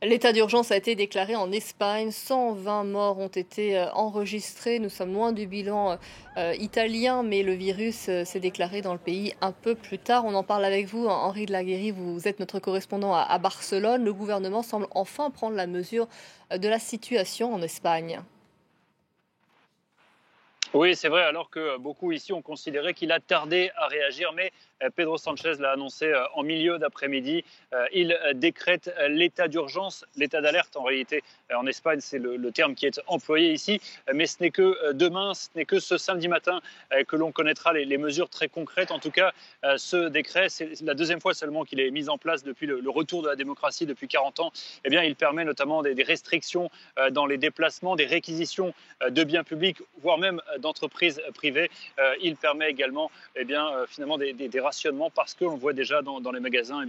L'état d'urgence a été déclaré en Espagne. 120 morts ont été enregistrés. Nous sommes loin du bilan italien, mais le virus s'est déclaré dans le pays un peu plus tard. On en parle avec vous, Henri de la Guérie. Vous êtes notre correspondant à Barcelone. Le gouvernement semble enfin prendre la mesure de la situation en Espagne. Oui, c'est vrai, alors que beaucoup ici ont considéré qu'il a tardé à réagir, mais Pedro Sanchez l'a annoncé en milieu d'après-midi. Il décrète l'état d'urgence, l'état d'alerte en réalité. En Espagne, c'est le terme qui est employé ici, mais ce n'est que demain, ce n'est que ce samedi matin que l'on connaîtra les mesures très concrètes. En tout cas, ce décret, c'est la deuxième fois seulement qu'il est mis en place depuis le retour de la démocratie depuis 40 ans. Eh bien, il permet notamment des restrictions dans les déplacements, des réquisitions de biens publics, voire même d'entreprises privées. Il permet également finalement des rationnements parce qu'on le voit déjà dans les magasins,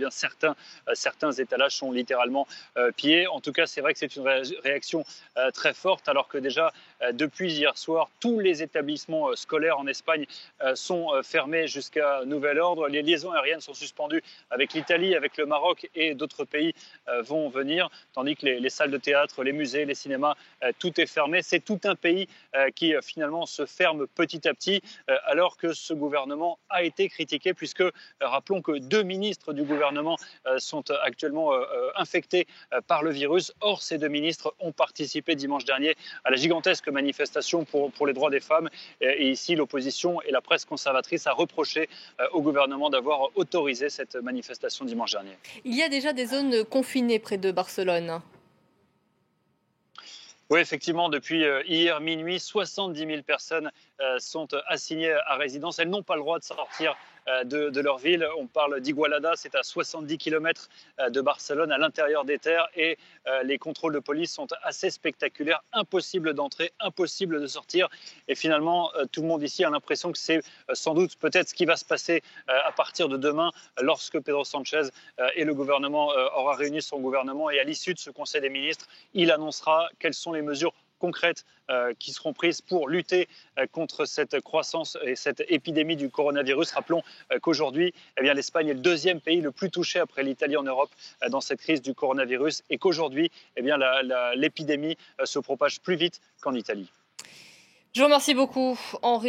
certains étalages sont littéralement pillés. En tout cas, c'est vrai que c'est une réaction très forte alors que déjà depuis hier soir, tous les établissements scolaires en Espagne sont fermés jusqu'à nouvel ordre. Les liaisons aériennes sont suspendues avec l'Italie, avec le Maroc et d'autres pays vont venir, tandis que les salles de théâtre, les musées, les cinémas, tout est fermé. C'est tout un pays qui finalement se ferme petit à petit alors que ce gouvernement a été critiqué puisque rappelons que 2 ministres du gouvernement sont actuellement infectés par le virus. Or, ces 2 ministres ont participé dimanche dernier à la gigantesque manifestation pour les droits des femmes. Et ici, l'opposition et la presse conservatrice a reproché au gouvernement d'avoir autorisé cette manifestation dimanche dernier. Il y a déjà des zones confinées près de Barcelone. Oui, effectivement, depuis hier minuit, 70 000 personnes sont assignées à résidence. Elles n'ont pas le droit de sortir de leur ville. On parle d'Igualada, c'est à 70 km de Barcelone, à l'intérieur des terres. Et les contrôles de police sont assez spectaculaires. Impossible d'entrer, impossible de sortir. Et finalement, tout le monde ici a l'impression que c'est sans doute peut-être ce qui va se passer à partir de demain, lorsque Pedro Sanchez et le gouvernement aura réuni son gouvernement. Et à l'issue de ce Conseil des ministres, il annoncera quelles sont les mesures concrètes qui seront prises pour lutter contre cette croissance et cette épidémie du coronavirus. Rappelons qu'aujourd'hui, l'Espagne est le 2e pays le plus touché après l'Italie en Europe dans cette crise du coronavirus et qu'aujourd'hui, l'épidémie se propage plus vite qu'en Italie. Je vous remercie beaucoup, Henri.